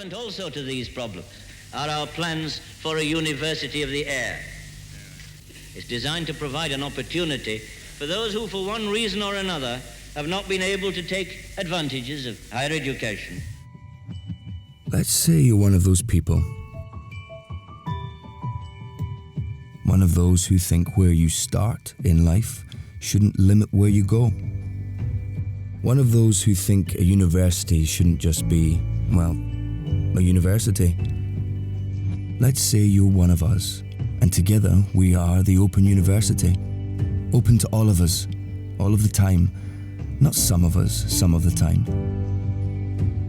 relevant also to these problems are our plans for a University of the Air. It's designed to provide an opportunity for those who, for one reason or another, have not been able to take advantages of higher education. Let's say you're one of those people. One of those who think where you start in life shouldn't limit where you go. One of those who think a university shouldn't just be, well, a university. Let's say you're one of us, and together we are the Open University. Open to all of us, all of the time. Not some of us, some of the time.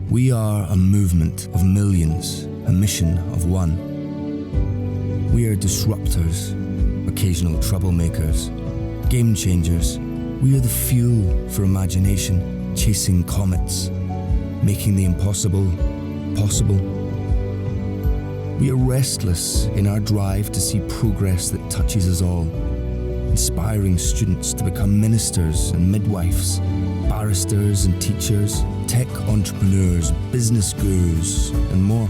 We are a movement of millions, a mission of one. We are disruptors, occasional troublemakers, game changers. We are the fuel for imagination, chasing comets, making the impossible possible. We are restless in our drive to see progress that touches us all, inspiring students to become ministers and midwives, barristers and teachers, tech entrepreneurs, business gurus, and more.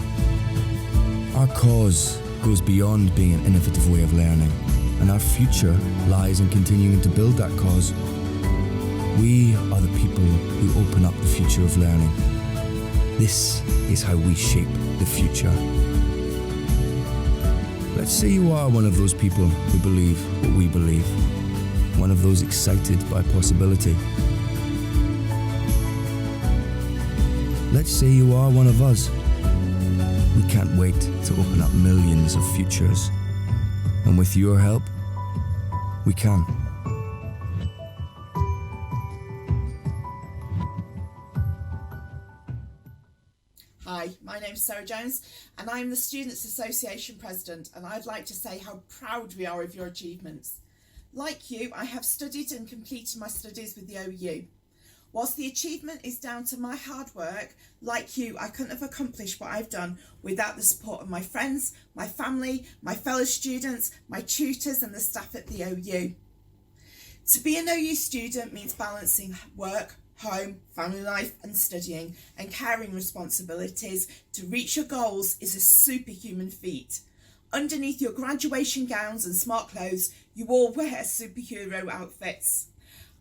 Our cause goes beyond being an innovative way of learning, and our future lies in continuing to build that cause. We are the people who open up the future of learning. This is how we shape the future. Let's say you are one of those people who believe what we believe, one of those excited by possibility. Let's say you are one of us. We can't wait to open up millions of futures, and with your help, we can. Hi, my name's Sarah Jones and I'm the Students' Association President, and I'd like to say how proud we are of your achievements. Like you, I have studied and completed my studies with the OU. Whilst the achievement is down to my hard work, like you, I couldn't have accomplished what I've done without the support of my friends, my family, my fellow students, my tutors and the staff at the OU. To be an OU student means balancing work, home, family life and studying, and caring responsibilities to reach your goals is a superhuman feat. Underneath your graduation gowns and smart clothes, you all wear superhero outfits.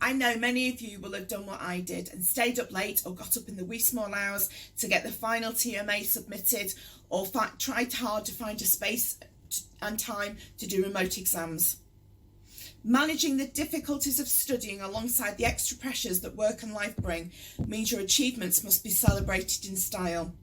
I know many of you will have done what I did and stayed up late or got up in the wee small hours to get the final TMA submitted, or tried hard to find a space and time to do remote exams. Managing the difficulties of studying alongside the extra pressures that work and life bring means your achievements must be celebrated in style.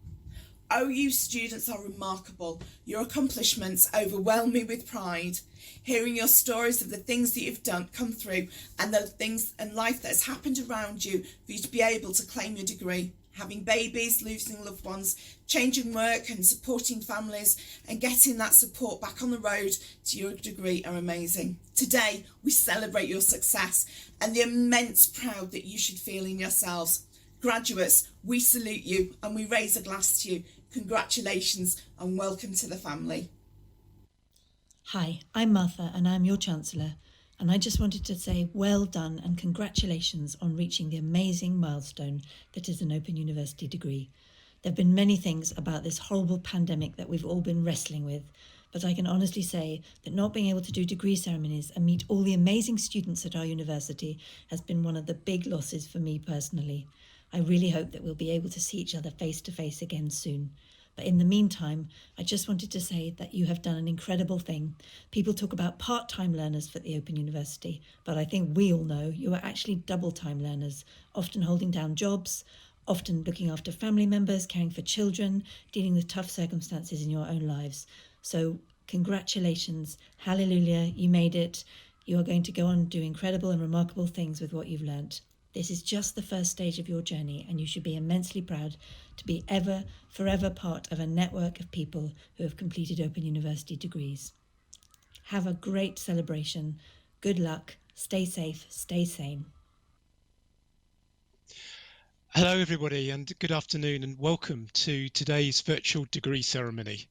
OU students are remarkable. Your accomplishments overwhelm me with pride. Hearing your stories of the things that you've done come through and the things and life that has happened around you for you to be able to claim your degree. Having babies, losing loved ones, changing work and supporting families and getting that support back on the road to your degree are amazing. Today, we celebrate your success and the immense pride that you should feel in yourselves. Graduates, we salute you and we raise a glass to you. Congratulations and welcome to the family. Hi, I'm Martha and I'm your Chancellor, and I just wanted to say well done and congratulations on reaching the amazing milestone that is an Open University degree. There have been many things about this horrible pandemic that we've all been wrestling with, but I can honestly say that not being able to do degree ceremonies and meet all the amazing students at our university has been one of the big losses for me personally. I really hope that we'll be able to see each other face to face again soon. But in the meantime, I just wanted to say that you have done an incredible thing. People talk about part-time learners for the Open University, but I think we all know you are actually double-time learners, often holding down jobs, often looking after family members, caring for children, dealing with tough circumstances in your own lives. So congratulations, hallelujah, you made it. You are going to go on and do incredible and remarkable things with what you've learnt. This is just the first stage of your journey, and you should be immensely proud to be forever part of a network of people who have completed Open University degrees. Have a great celebration. Good luck. Stay safe. Stay sane. Hello everybody and good afternoon and welcome to today's virtual degree ceremony.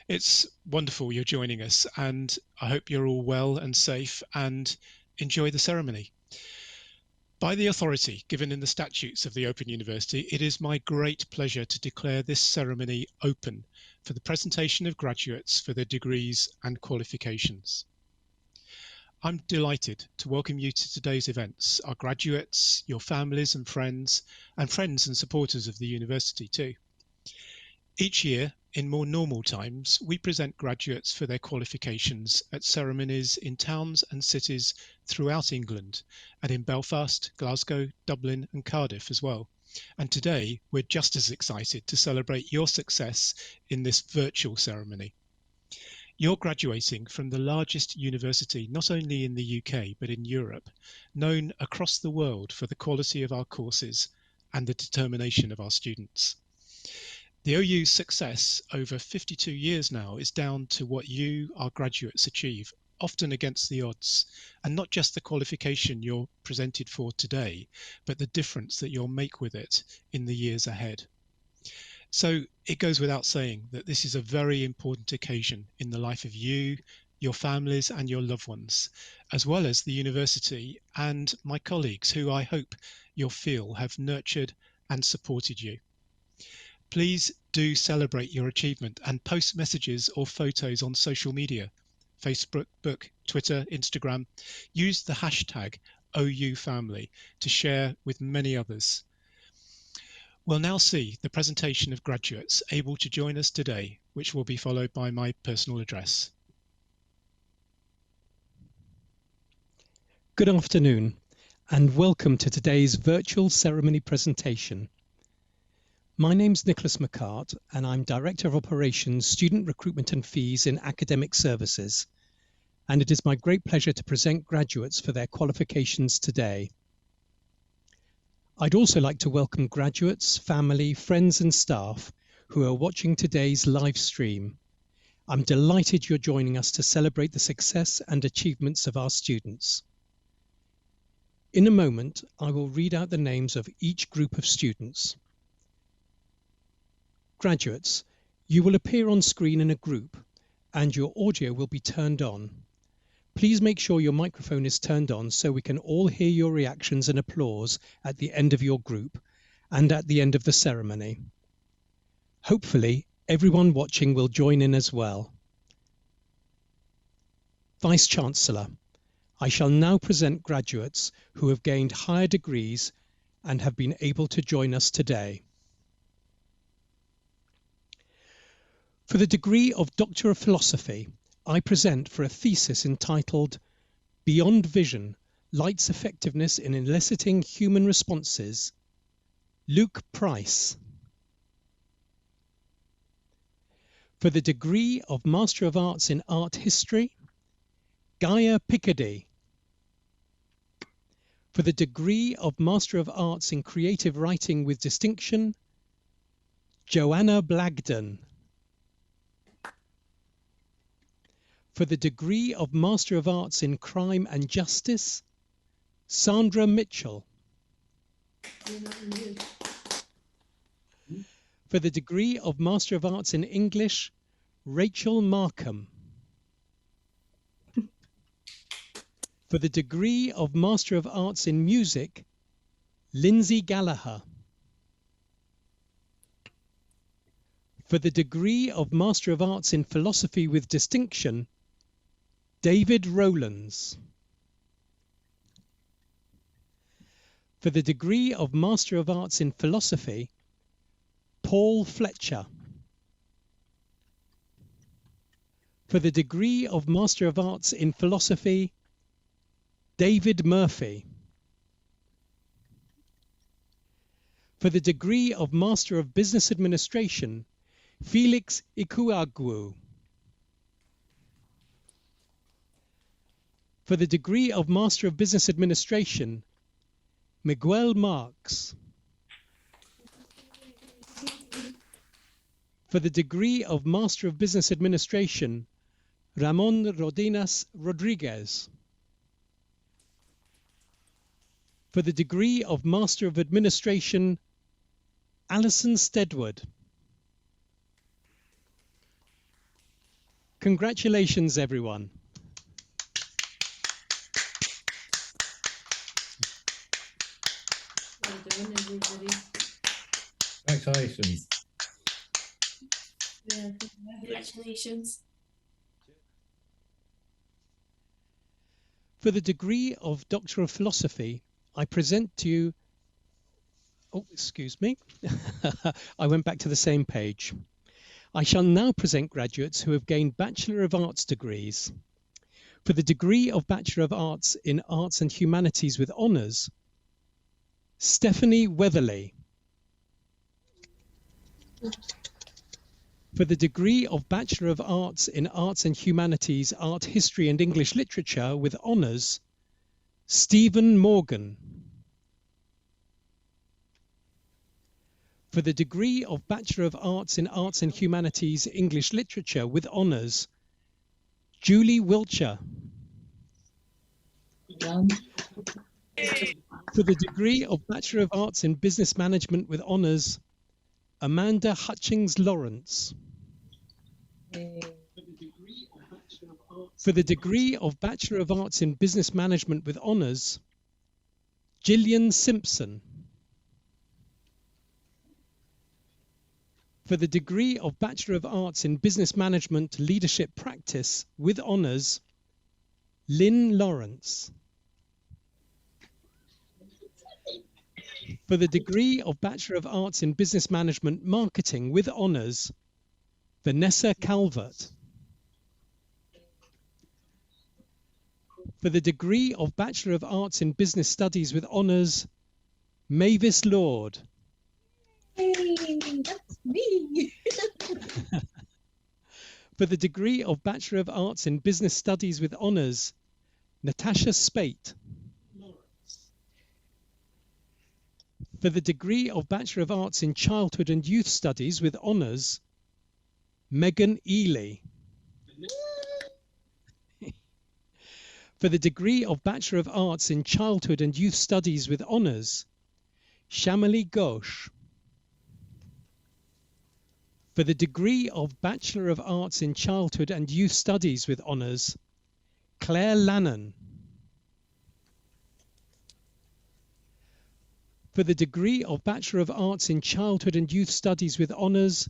It's wonderful you're joining us and I hope you're all well and safe and enjoy the ceremony. By the authority given in the statutes of the Open University, it is my great pleasure to declare this ceremony open for the presentation of graduates for their degrees and qualifications. I'm delighted to welcome you to today's events, our graduates, your families and friends and supporters of the university too. Each year, in more normal times, we present graduates for their qualifications at ceremonies in towns and cities throughout England, and in Belfast, Glasgow, Dublin and Cardiff as well. And today, we're just as excited to celebrate your success in this virtual ceremony. You're graduating from the largest university, not only in the UK, but in Europe, known across the world for the quality of our courses and the determination of our students. The OU's success over 52 years now is down to what you, our graduates, achieve, often against the odds, and not just the qualification you're presented for today, but the difference that you'll make with it in the years ahead. So it goes without saying that this is a very important occasion in the life of you, your families and your loved ones, as well as the university and my colleagues who I hope you'll feel have nurtured and supported you. Please do celebrate your achievement and post messages or photos on social media, Facebook, Twitter, Instagram. Use the hashtag OUFamily to share with many others. We'll now see the presentation of graduates able to join us today, which will be followed by my personal address. Good afternoon and welcome to today's virtual ceremony presentation. My name's Nicholas McCart and I'm Director of Operations, Student Recruitment and Fees in Academic Services. And it is my great pleasure to present graduates for their qualifications today. I'd also like to welcome graduates, family, friends and staff who are watching today's live stream. I'm delighted you're joining us to celebrate the success and achievements of our students. In a moment, I will read out the names of each group of students. Graduates, you will appear on screen in a group and your audio will be turned on. Please make sure your microphone is turned on so we can all hear your reactions and applause at the end of your group and at the end of the ceremony. Hopefully, everyone watching will join in as well. Vice-Chancellor, I shall now present graduates who have gained higher degrees and have been able to join us today. For the degree of Doctor of Philosophy, I present for a thesis entitled Beyond Vision, Light's Effectiveness in Eliciting Human Responses, Luke Price. For the degree of Master of Arts in Art History, Gaia Picardy. For the degree of Master of Arts in Creative Writing with Distinction, Joanna Blagden. For the degree of Master of Arts in Crime and Justice, Sandra Mitchell. For the degree of Master of Arts in English, Rachel Markham. For the degree of Master of Arts in Music, Lindsay Gallagher. For the degree of Master of Arts in Philosophy with Distinction, David Rowlands. For the degree of Master of Arts in Philosophy, Paul Fletcher. For the degree of Master of Arts in Philosophy, David Murphy. For the degree of Master of Business Administration, Felix Ikuagwu. For the degree of Master of Business Administration, Miguel Marx. For the degree of Master of Business Administration, Ramon Rodinas Rodriguez. For the degree of Master of Administration, Alison Stedward. Congratulations, everyone. Congratulations. Yeah, congratulations. For the degree of Doctor of Philosophy, I present to you... Oh, excuse me. I went back to the same page. I shall now present graduates who have gained Bachelor of Arts degrees. For the degree of Bachelor of Arts in Arts and Humanities with Honours, Stephanie Weatherly. For the degree of Bachelor of Arts in Arts and Humanities, Art History and English Literature with Honours, Stephen Morgan. For the degree of Bachelor of Arts in Arts and Humanities, English Literature with Honours, Julie Wiltshire. Done. For the degree of Bachelor of Arts in Business Management with Honours, Amanda Hutchings Lawrence. For the degree of Bachelor of Arts in Business Management with Honours, Gillian Simpson. For the degree of Bachelor of Arts in Business Management Leadership Practice with Honours, Lynn Lawrence. For the degree of Bachelor of Arts in Business Management Marketing with Honours, Vanessa Calvert. For the degree of Bachelor of Arts in Business Studies with Honours, Mavis Lord. Hey, that's me. For the degree of Bachelor of Arts in Business Studies with Honours, Natasha Spate. For the degree of Bachelor of Arts in Childhood and Youth Studies with Honours, Megan Ely. For the degree of Bachelor of Arts in Childhood and Youth Studies with Honours, Shamali Ghosh. For the degree of Bachelor of Arts in Childhood and Youth Studies with Honours, Claire Lannon. For the degree of Bachelor of Arts in Childhood and Youth Studies with Honours,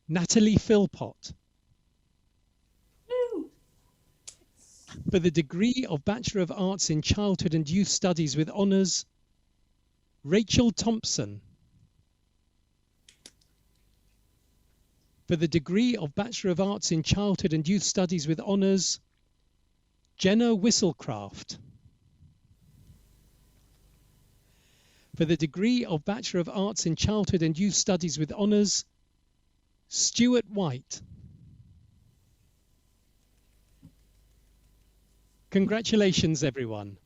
Natalie Philpott. For the degree of Bachelor of Arts in Childhood and Youth Studies with Honours, Rachel Thompson. For the degree of Bachelor of Arts in Childhood and Youth Studies with Honours, Jenna Whistlecraft. For the degree of Bachelor of Arts in Childhood and Youth Studies with Honours, Stuart White. Congratulations, everyone.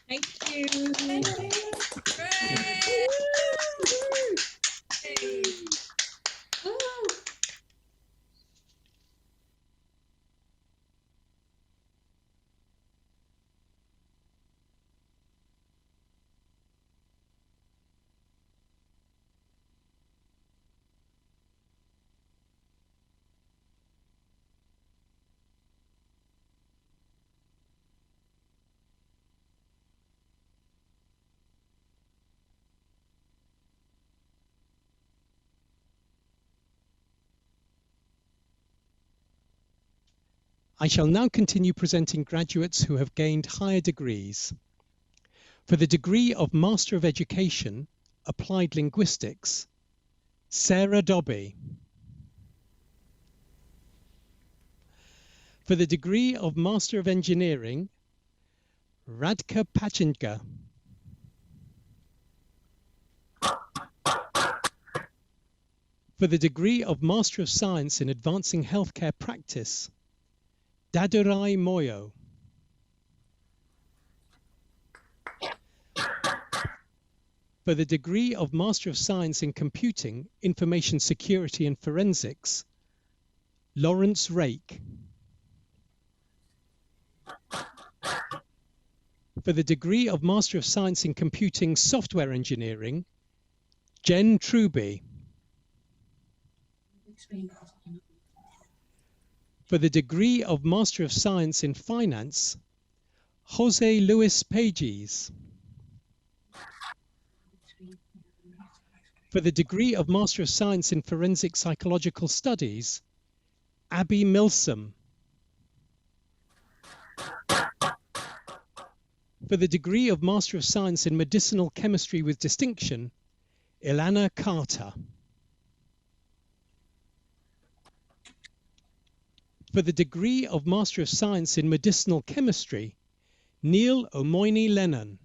Thank you. I shall now continue presenting graduates who have gained higher degrees. For the degree of Master of Education, Applied Linguistics, Sarah Dobby. For the degree of Master of Engineering, Radka Pachinka. For the degree of Master of Science in Advancing Healthcare Practice, Dadurai Moyo. For the degree of Master of Science in Computing, Information Security and Forensics, Lawrence Rake. For the degree of Master of Science in Computing Software Engineering, Jen Truby. For the degree of Master of Science in Finance, Jose Luis Pages. For the degree of Master of Science in Forensic Psychological Studies, Abby Milsom. For the degree of Master of Science in Medicinal Chemistry with Distinction, Ilana Carter. For the degree of Master of Science in Medicinal Chemistry, Neil O'Moyny Lennon.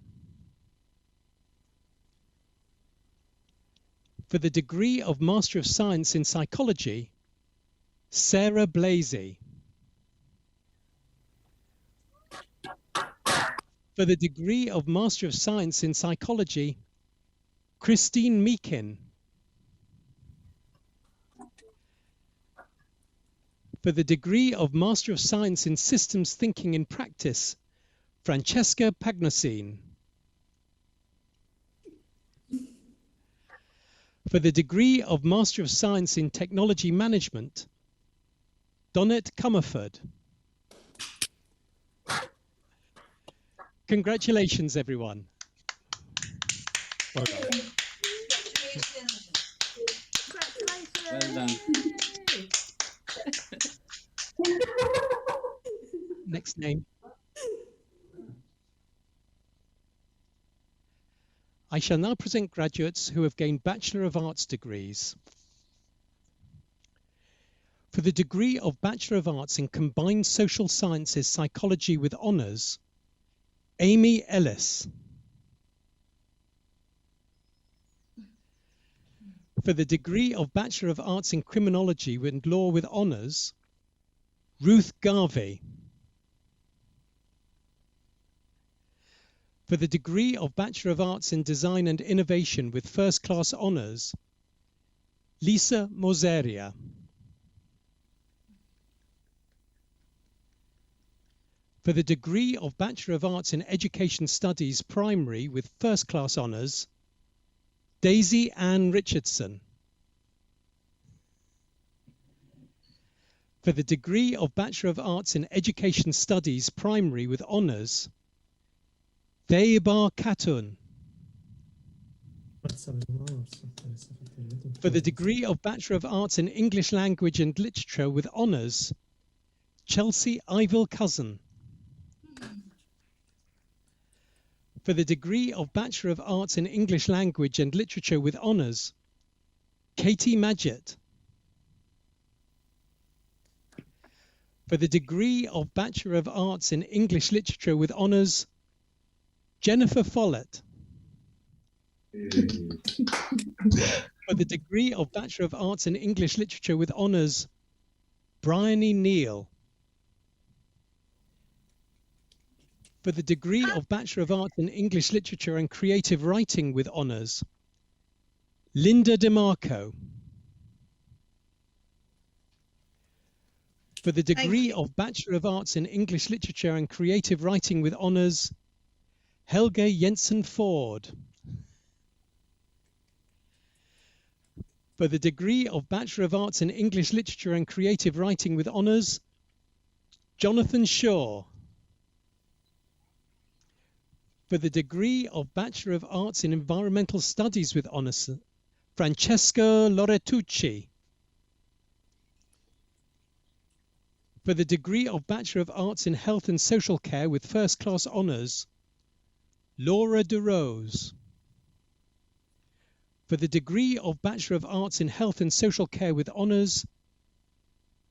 For the degree of Master of Science in Psychology, Sarah Blasey. For the degree of Master of Science in Psychology, Christine Meakin. For the degree of Master of Science in Systems Thinking in Practice, Francesca Pagnosine. For the degree of Master of Science in Technology Management, Donette Comerford. Congratulations, everyone. Well done. Well done. Next name. I shall now present graduates who have gained Bachelor of Arts degrees. For the degree of Bachelor of Arts in Combined Social Sciences Psychology with Honours, Amy Ellis. For the degree of Bachelor of Arts in Criminology and Law with Honours, Ruth Garvey. For the degree of Bachelor of Arts in Design and Innovation with First Class Honours, Lisa Moseria. For the degree of Bachelor of Arts in Education Studies Primary with First Class Honours, Daisy Ann Richardson. For the degree of Bachelor of Arts in Education Studies Primary with Honours, Theiba Khatun. For the degree of Bachelor of Arts in English Language and Literature with Honours, Chelsea Ivil Cousin. For the degree of Bachelor of Arts in English Language and Literature with Honours, Katie Madgett. For the degree of Bachelor of Arts in English Literature with Honours, Jennifer Follett. For the degree of Bachelor of Arts in English Literature with Honours, Bryony Neal. For the degree of Bachelor of Arts in English Literature and Creative Writing with Honours, Linda DeMarco. For the degree of Bachelor of Arts in English Literature and Creative Writing with Honours, Helga Jensen Ford. For the degree of Bachelor of Arts in English Literature and Creative Writing with Honours, Jonathan Shaw. For the degree of Bachelor of Arts in Environmental Studies with Honours, Francesca Loretucci. For the degree of Bachelor of Arts in Health and Social Care with First Class Honours, Laura DeRose. For the degree of Bachelor of Arts in Health and Social Care with Honours,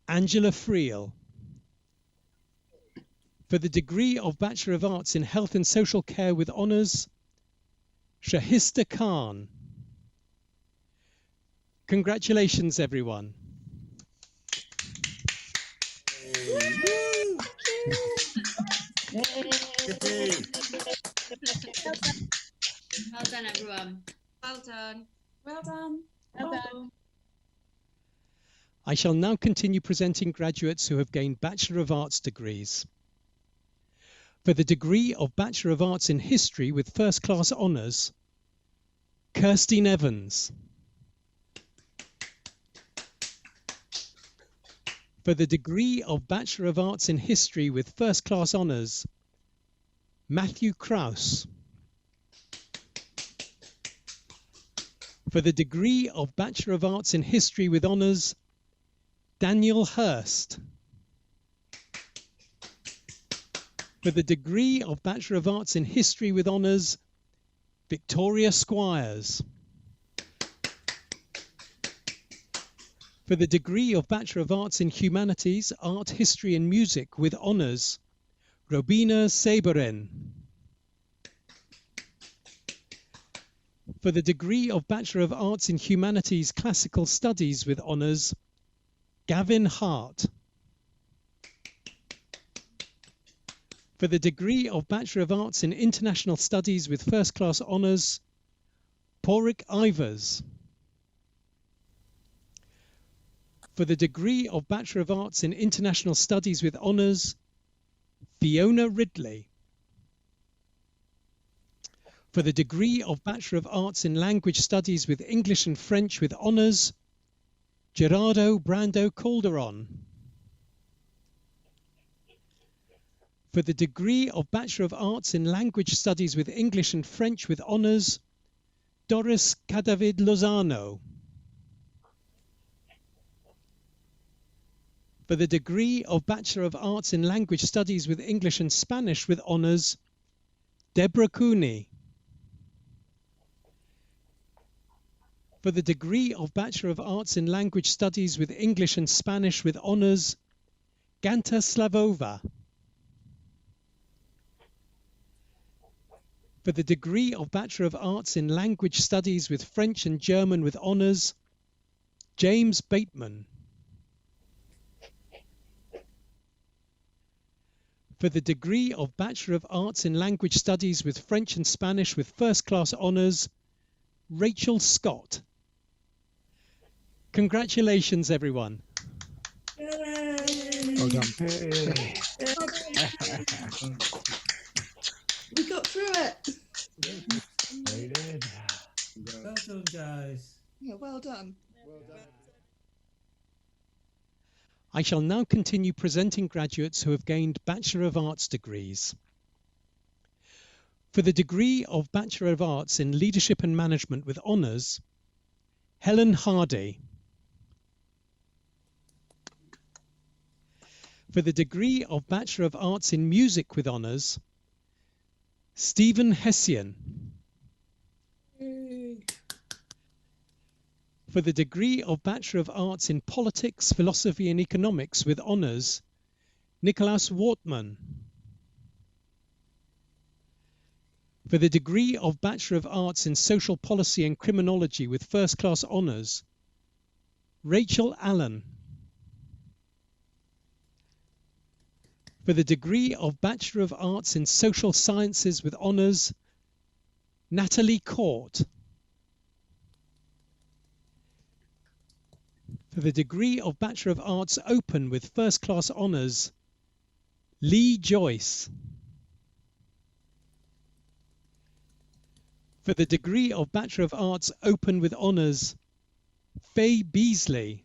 Angela Friel. For the degree of Bachelor of Arts in Health and Social Care with Honours, Shahista Khan. Congratulations, everyone. Well done, everyone. Well done. Well done. Well done. I shall now continue presenting graduates who have gained Bachelor of Arts degrees. For the degree of Bachelor of Arts in History with First Class Honours, Kirstine Evans. For the degree of Bachelor of Arts in History with First Class Honours, Matthew Krause. For the degree of Bachelor of Arts in History with Honours, Daniel Hurst. For the degree of Bachelor of Arts in History with Honours, Victoria Squires. For the degree of Bachelor of Arts in Humanities, Art, History and Music with Honours, Robina Saberen. For the degree of Bachelor of Arts in Humanities, Classical Studies with Honours, Gavin Hart. For the degree of Bachelor of Arts in International Studies with First Class Honours, Porrick Ivers. For the degree of Bachelor of Arts in International Studies with Honours, Fiona Ridley. For the degree of Bachelor of Arts in Language Studies with English and French with Honours, Gerardo Brando Calderon. For the degree of Bachelor of Arts in Language Studies with English and French with Honours, Doris Cadavid Lozano. For the degree of Bachelor of Arts in Language Studies with English and Spanish with Honours, Deborah Cooney. For the degree of Bachelor of Arts in Language Studies with English and Spanish with Honours, Ganta Slavova. For the degree of Bachelor of Arts in Language Studies with French and German with Honours, James Bateman. For the degree of Bachelor of Arts in Language Studies with French and Spanish with First Class Honours, Rachel Scott. Congratulations, everyone. Well done. We got through it. We did. Well done, guys. Yeah, well done. I shall now continue presenting graduates who have gained Bachelor of Arts degrees. For the degree of Bachelor of Arts in Leadership and Management with Honours, Helen Hardy. For the degree of Bachelor of Arts in Music with Honours, Stephen Hessian. For the degree of Bachelor of Arts in Politics, Philosophy and Economics with Honours, Nicholas Wortman. For the degree of Bachelor of Arts in Social Policy and Criminology with First Class Honours, Rachel Allen. For the degree of Bachelor of Arts in Social Sciences with Honours, Natalie Court. For the degree of Bachelor of Arts Open with First Class Honours, Lee Joyce. For the degree of Bachelor of Arts Open with Honours, Faye Beasley.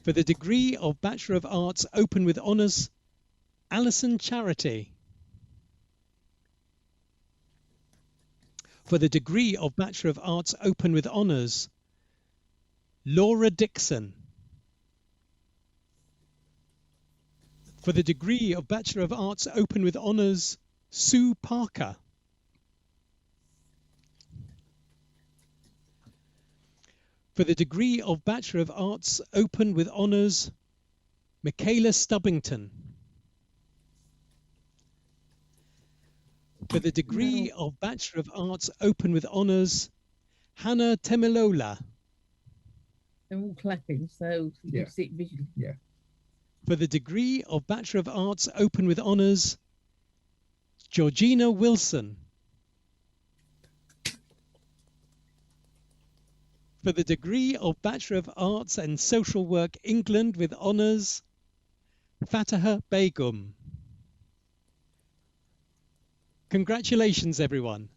For the degree of Bachelor of Arts Open with Honours, Alison Charity. For the degree of Bachelor of Arts Open with Honours, Laura Dixon. For the degree of Bachelor of Arts Open with Honours, Sue Parker. For the degree of Bachelor of Arts Open with Honours, Michaela Stubbington. For the degree of Bachelor of Arts Open with Honours, Hannah Temilola. They're all clapping, so you can see it visually. Yeah. For the degree of Bachelor of Arts Open with Honours, Georgina Wilson. For the degree of Bachelor of Arts and Social Work England with Honours, Fataha Begum. Congratulations, everyone.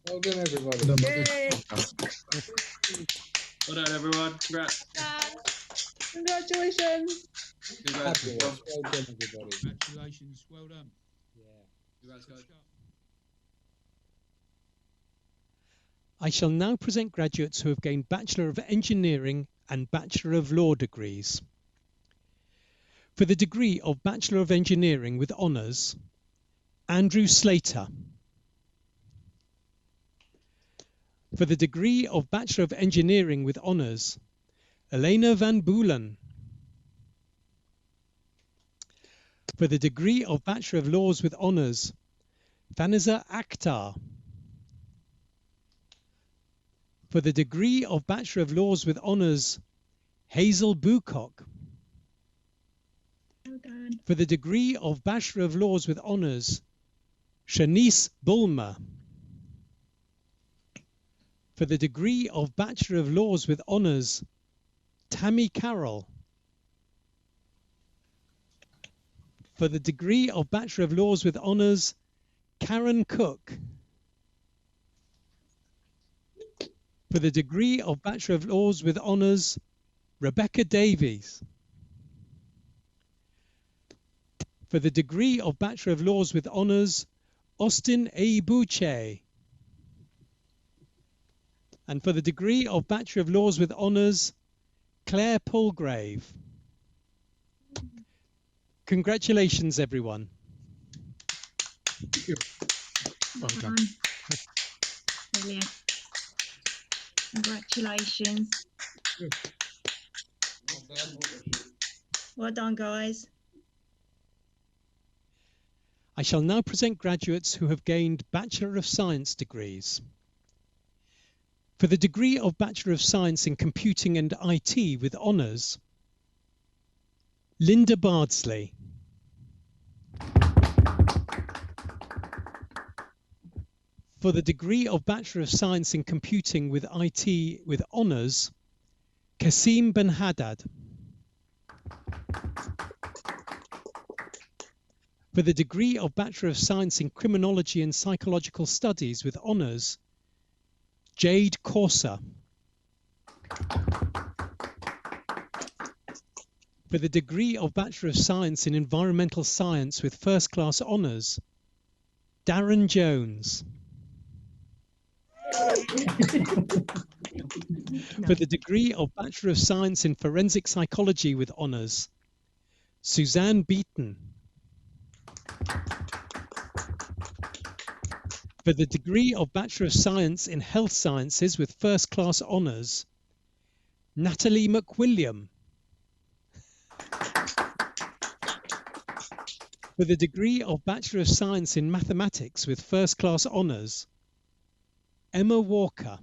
Well done, everybody. Well done, everyone. Congrats. Congratulations. Congrats. Well done, everybody. Congratulations. Well done. Yeah. Congrats, guys. I shall now present graduates who have gained Bachelor of Engineering and Bachelor of Law degrees. For the degree of Bachelor of Engineering with Honours, Andrew Slater. For the degree of Bachelor of Engineering with Honours, Elena van Boolen. For the degree of Bachelor of Laws with Honours, Vanessa Akhtar. For the degree of Bachelor of Laws with Honours, Hazel Bucock. Well done. For the degree of Bachelor of Laws with Honours, Shanice Bulmer. For the degree of Bachelor of Laws with Honours, Tammy Carroll. For the degree of Bachelor of Laws with Honours, Karen Cook. For the degree of Bachelor of Laws with Honours, Rebecca Davies. For the degree of Bachelor of Laws with Honours, Austin A. Boucher. And for the degree of Bachelor of Laws with Honours, Claire Palgrave. Congratulations, everyone. Well done. Brilliant. Congratulations. Well done, guys. I shall now present graduates who have gained Bachelor of Science degrees. For the degree of Bachelor of Science in Computing and IT with Honours, Linda Bardsley. For the degree of Bachelor of Science in Computing with IT with Honours, Kasim Ben Haddad. For the degree of Bachelor of Science in Criminology and Psychological Studies with Honours, Jade Corsa. For the degree of Bachelor of Science in Environmental Science with First Class Honours, Darren Jones. For the degree of Bachelor of Science in Forensic Psychology with Honours, Suzanne Beaton. For the degree of Bachelor of Science in Health Sciences with First Class Honours, Natalie McWilliam. For the degree of Bachelor of Science in Mathematics with First Class Honours, Emma Walker.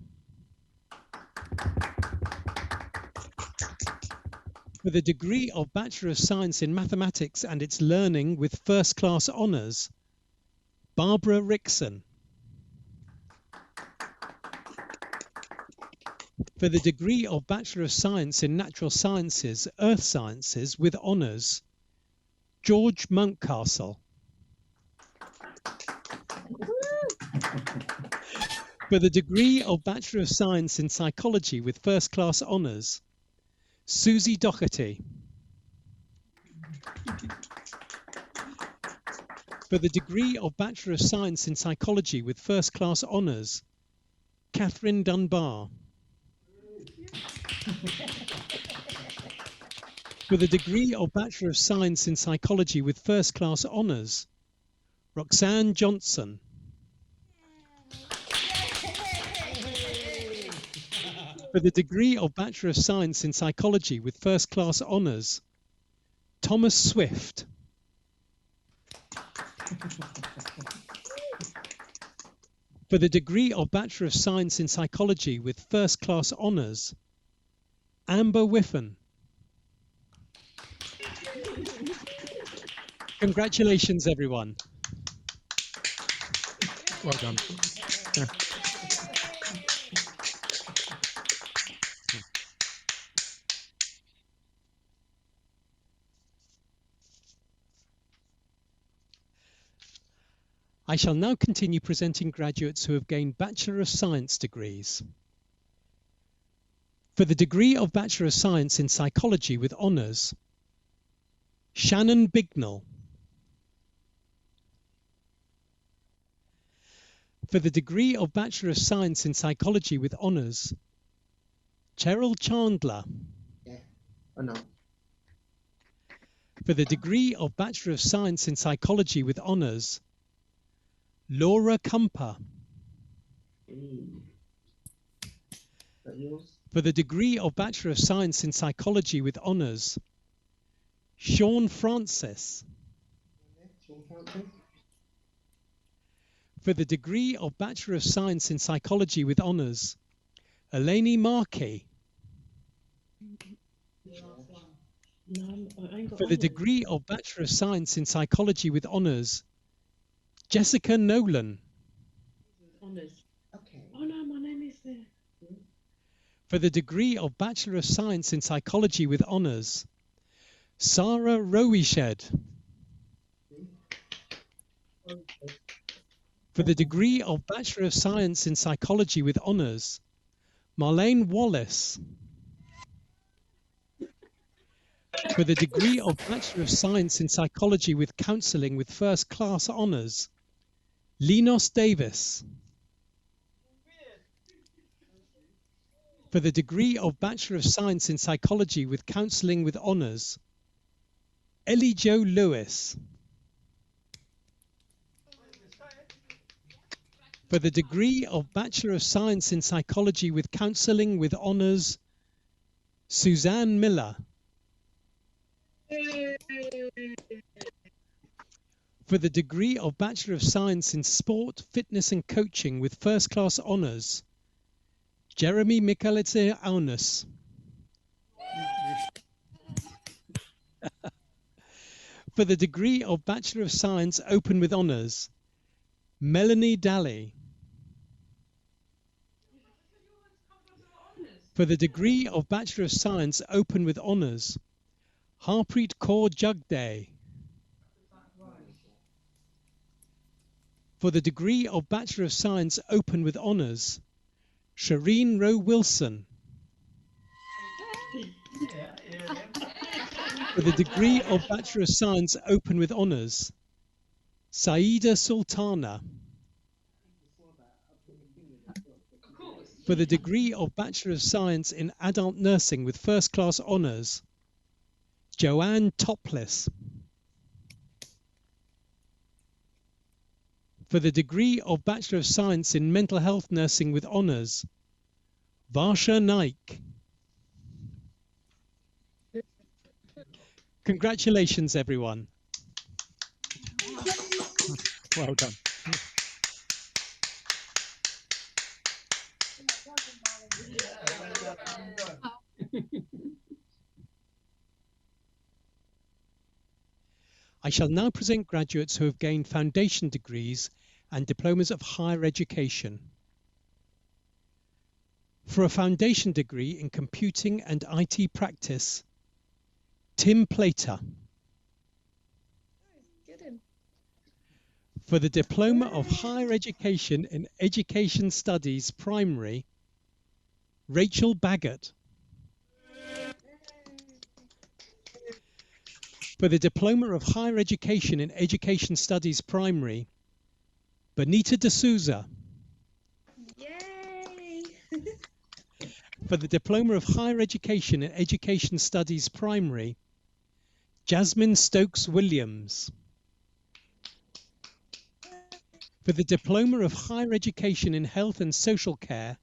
For the degree of Bachelor of Science in Mathematics and its Learning with First Class Honours, Barbara Rickson. For the degree of Bachelor of Science in Natural Sciences, Earth Sciences with Honours, George Mountcastle. For the degree of Bachelor of Science in Psychology with First Class Honours, Susie Doherty. For the degree of Bachelor of Science in Psychology with First Class Honours, Catherine Dunbar. For the degree of Bachelor of Science in Psychology with First Class Honours, Roxanne Johnson. For the degree of Bachelor of Science in Psychology with First Class Honours, Thomas Swift. For the degree of Bachelor of Science in Psychology with First Class Honours, Amber Whiffen. Congratulations, everyone. Well done. Yeah. I shall now continue presenting graduates who have gained Bachelor of Science degrees. For the degree of Bachelor of Science in Psychology with Honours, Shannon Bignell. For the degree of Bachelor of Science in Psychology with Honours, Cheryl Chandler. Oh no. For the degree of Bachelor of Science in Psychology with Honours, Laura Kumper. For the degree of Bachelor of Science in Psychology with Honours, Sean Francis. For the degree of Bachelor of Science in Psychology with Honours, Eleni Markey. For the degree of Bachelor of Science in Psychology with Honours, Jessica Nolan. Okay. Oh no, my name is there. For the degree of Bachelor of Science in Psychology with Honours, Sarah Rowished. For the degree of Bachelor of Science in Psychology with Honours, Marlene Wallace. For the degree of Bachelor of Science in Psychology with Counselling with First Class Honours, Linos Davis. For the degree of Bachelor of Science in Psychology with Counselling with Honours, Ellie Jo Lewis. For the degree of Bachelor of Science in Psychology with Counselling with Honours, Suzanne Miller. For the degree of Bachelor of Science in Sport, Fitness and Coaching with First Class Honours, Jeremy Mikalete Aunus. For the degree of Bachelor of Science Open with Honours, Melanie Daly. For the degree of Bachelor of Science Open with Honours, Harpreet Kaur Jagde. For the degree of Bachelor of Science Open with Honours, Shireen Rowe Wilson. For the degree of Bachelor of Science Open with Honours, Saida Sultana. For the degree of Bachelor of Science in Adult Nursing with First Class Honours, Joanne Topless. For the degree of Bachelor of Science in Mental Health Nursing with Honours, Varsha Naik. Congratulations, everyone. Well done. I shall now present graduates who have gained foundation degrees and diplomas of higher education. For a foundation degree in computing and IT practice, Tim Plater. For the diploma of higher education in education studies primary, Rachel Baggett. For the diploma of higher education in education studies primary, Benita D'Souza. Yay! For the diploma of higher education in education studies primary, Jasmine Stokes Williams. For the diploma of higher education in health and social care,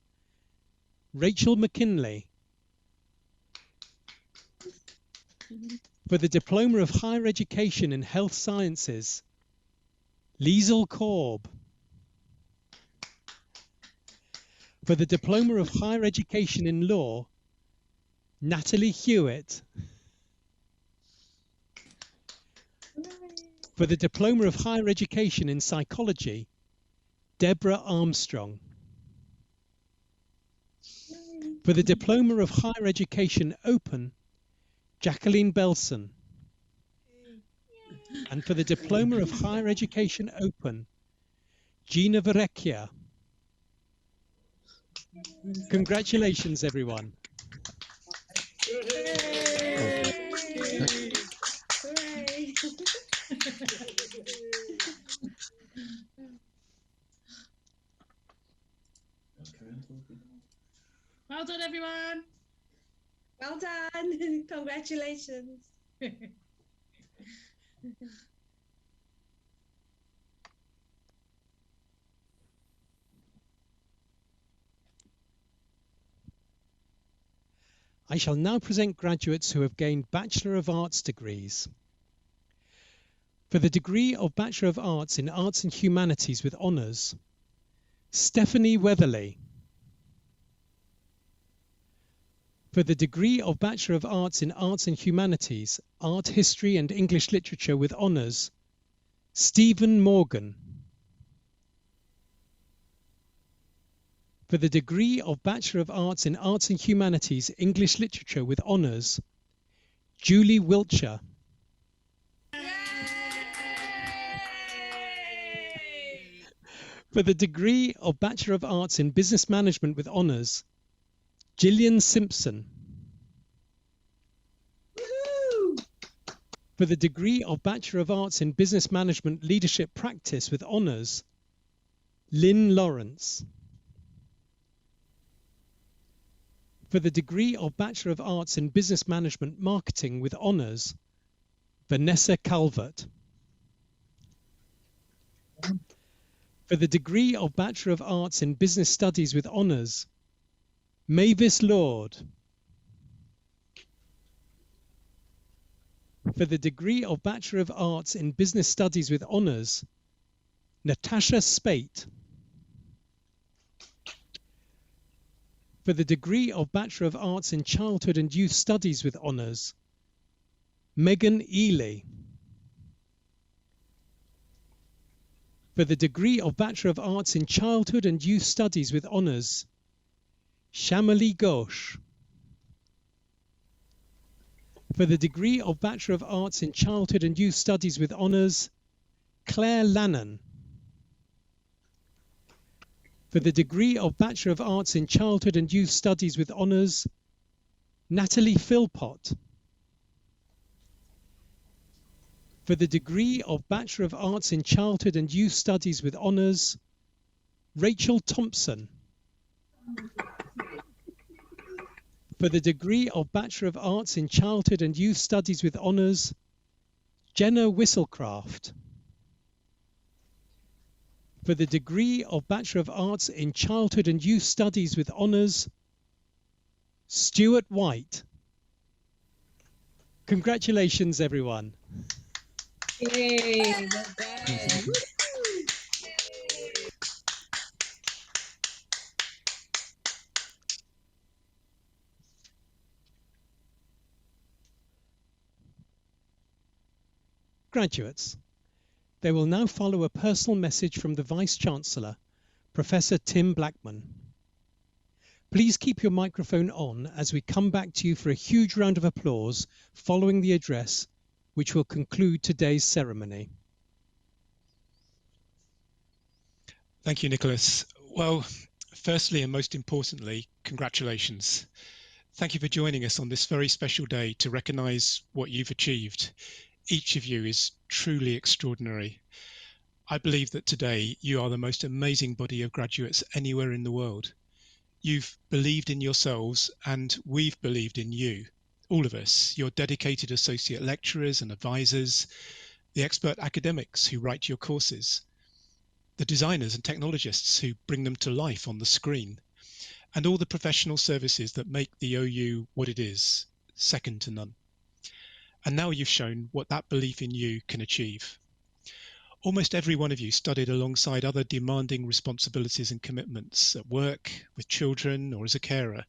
Rachel McKinley. For the diploma of higher education in health sciences, Liesel Korb. For the diploma of higher education in law, Natalie Hewitt. For the diploma of higher education in psychology, Deborah Armstrong. For the diploma of higher education open, Jacqueline Belson. And for the diploma of higher education open, Gina Verrecchia. Congratulations, everyone. Well done, everyone. Well done. Congratulations. I shall now present graduates who have gained Bachelor of Arts degrees. For the degree of Bachelor of Arts in Arts and Humanities with Honours, Stephanie Weatherly. For the degree of Bachelor of Arts in Arts and Humanities, Art History and English Literature with Honours, Stephen Morgan. For the degree of Bachelor of Arts in Arts and Humanities, English Literature with Honours, Julie Wiltshire. For the degree of Bachelor of Arts in Business Management with Honours, Gillian Simpson. For the degree of Bachelor of Arts in Business Management Leadership Practice with Honours, Lynn Lawrence. For the degree of Bachelor of Arts in Business Management Marketing with Honours, Vanessa Calvert. For the degree of Bachelor of Arts in Business Studies with Honours, Mavis Lord. For the degree of Bachelor of Arts in Business Studies with Honours, Natasha Spate. For the degree of Bachelor of Arts in Childhood and Youth Studies with Honours, Megan Ely. For the degree of Bachelor of Arts in Childhood and Youth Studies with Honours, Shamali Ghosh. For the degree of Bachelor of Arts in Childhood and Youth Studies with Honours, Claire Lannon. For the degree of Bachelor of Arts in Childhood and Youth Studies with Honours, Natalie Philpott. For the degree of Bachelor of Arts in Childhood and Youth Studies with Honours, Rachel Thompson. For the degree of Bachelor of Arts in Childhood and Youth Studies with Honours, Jenna Whistlecraft. For the degree of Bachelor of Arts in Childhood and Youth Studies with Honours, Stuart White. Congratulations, everyone. Yay. Graduates, there will now follow a personal message from the Vice-Chancellor, Professor Tim Blackman. Please keep your microphone on as we come back to you for a huge round of applause following the address, which will conclude today's ceremony. Thank you, Nicholas. Well, firstly and most importantly, congratulations. Thank you for joining us on this very special day to recognise what you've achieved. Each of you is truly extraordinary. I believe that today you are the most amazing body of graduates anywhere in the world. You've believed in yourselves and we've believed in you, all of us, your dedicated associate lecturers and advisors, the expert academics who write your courses, the designers and technologists who bring them to life on the screen, and all the professional services that make the OU what it is, second to none. And now you've shown what that belief in you can achieve. Almost every one of you studied alongside other demanding responsibilities and commitments at work, with children, or as a carer.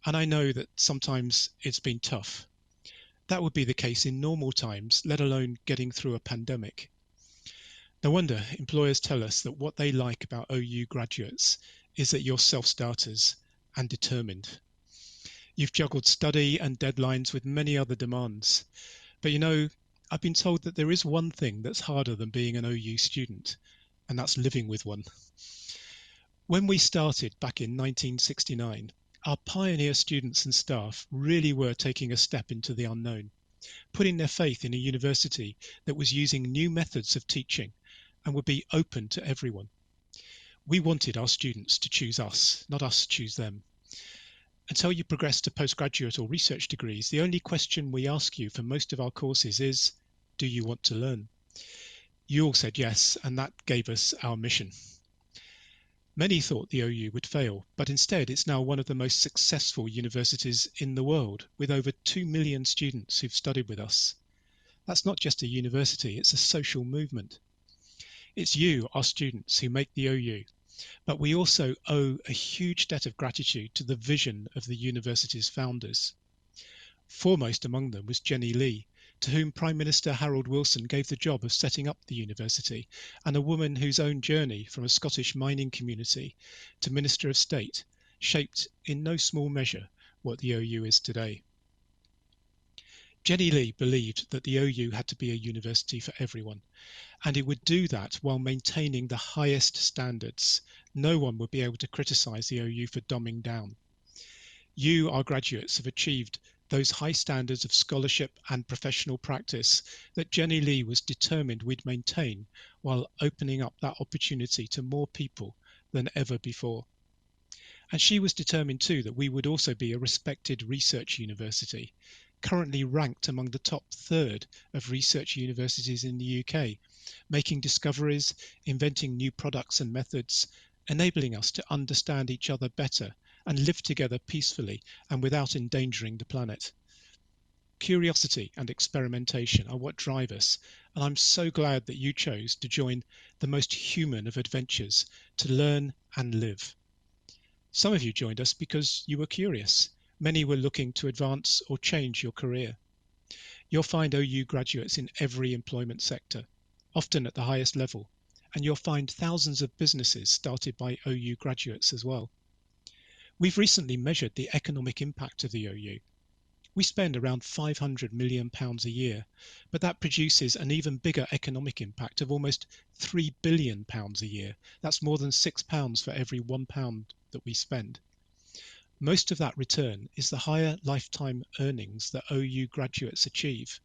And I know that sometimes it's been tough. That would be the case in normal times, let alone getting through a pandemic. No wonder employers tell us that what they like about OU graduates is that you're self-starters and determined. You've juggled study and deadlines with many other demands. But you know, I've been told that there is one thing that's harder than being an OU student, and that's living with one. When we started back in 1969, our pioneer students and staff really were taking a step into the unknown, putting their faith in a university that was using new methods of teaching and would be open to everyone. We wanted our students to choose us, not us choose them. Until you progress to postgraduate or research degrees, the only question we ask you for most of our courses is, do you want to learn? You all said yes, and that gave us our mission. Many thought the OU would fail, but instead it's now one of the most successful universities in the world, with over 2 million students who've studied with us. That's not just a university, it's a social movement. It's you, our students, who make the OU, but we also owe a huge debt of gratitude to the vision of the university's founders. Foremost among them was Jenny Lee, to whom Prime Minister Harold Wilson gave the job of setting up the university, and a woman whose own journey from a Scottish mining community to Minister of State shaped in no small measure what the OU is today. Jenny Lee believed that the OU had to be a university for everyone, and it would do that while maintaining the highest standards. No one would be able to criticise the OU for dumbing down. You, our graduates, have achieved those high standards of scholarship and professional practice that Jenny Lee was determined we'd maintain while opening up that opportunity to more people than ever before. And she was determined too that we would also be a respected research university, currently ranked among the top third of research universities in the UK, making discoveries, inventing new products and methods, enabling us to understand each other better and live together peacefully and without endangering the planet. Curiosity and experimentation are what drive us, and I'm so glad that you chose to join the most human of adventures to learn and live. Some of you joined us because you were curious. Many were looking to advance or change your career. You'll find OU graduates in every employment sector, often at the highest level, and you'll find thousands of businesses started by OU graduates as well. We've recently measured the economic impact of the OU. We spend around £500 million a year, but that produces an even bigger economic impact of almost £3 billion a year. That's more than £6 for every £1 that we spend. Most of that return is the higher lifetime earnings that OU graduates achieve.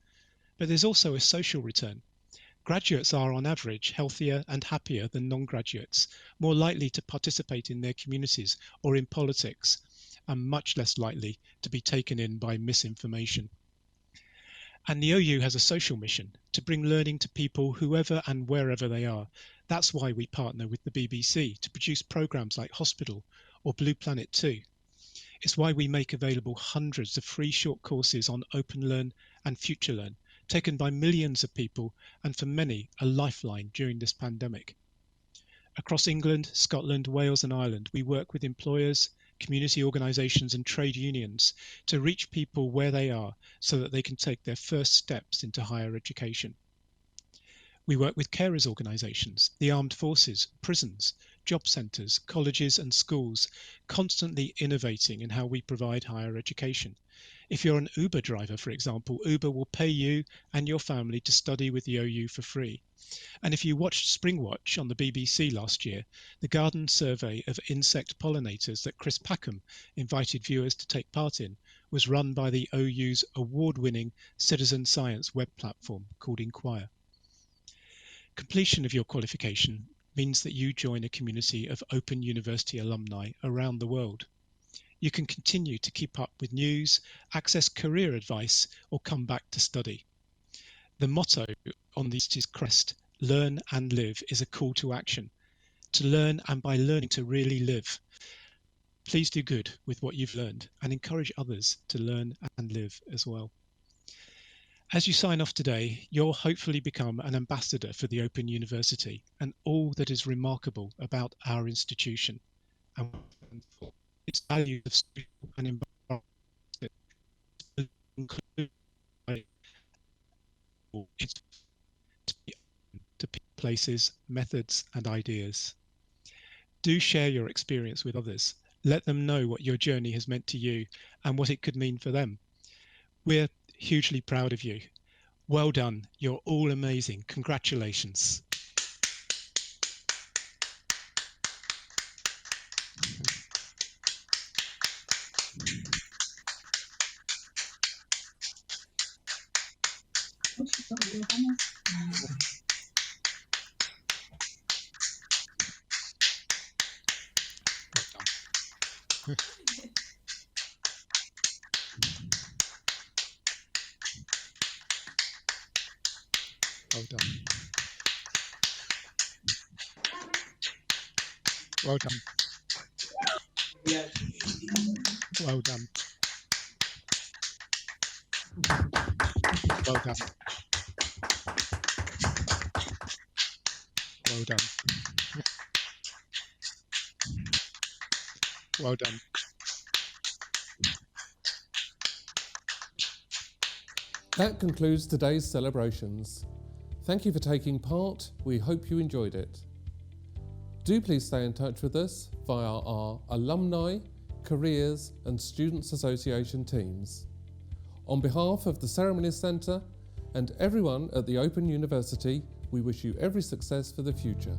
But there's also a social return. Graduates are on average healthier and happier than non-graduates, more likely to participate in their communities or in politics, and much less likely to be taken in by misinformation. And the OU has a social mission to bring learning to people whoever and wherever they are. That's why we partner with the BBC to produce programmes like Hospital or Blue Planet 2. It's why we make available hundreds of free short courses on OpenLearn and FutureLearn, taken by millions of people and for many a lifeline during this pandemic. Across England, Scotland, Wales and Ireland, we work with employers, community organisations and trade unions to reach people where they are so that they can take their first steps into higher education. We work with carers organisations, the armed forces, prisons, job centres, colleges and schools, constantly innovating in how we provide higher education. If you're an Uber driver, for example, Uber will pay you and your family to study with the OU for free. And if you watched Springwatch on the BBC last year, the garden survey of insect pollinators that Chris Packham invited viewers to take part in was run by the OU's award-winning citizen science web platform called Inquire. Completion of your qualification means that you join a community of Open University alumni around the world. You can continue to keep up with news, access career advice, or come back to study. The motto on the university's crest, Learn and Live, is a call to action, to learn and by learning to really live. Please do good with what you've learned and encourage others to learn and live as well. As you sign off today, you'll hopefully become an ambassador for the Open University and all that is remarkable about our institution and its values of social and environmental include its to places, methods and ideas. Do share your experience with others. Let them know what your journey has meant to you and what it could mean for them. We're hugely proud of you. Well done. You're all amazing. Congratulations. Well done. Well done. Well done. Well done. Well done. Well done. That concludes today's celebrations. Thank you for taking part. We hope you enjoyed it. Do please stay in touch with us via our alumni, careers and Students Association teams. On behalf of the Ceremonies Centre and everyone at the Open University, we wish you every success for the future.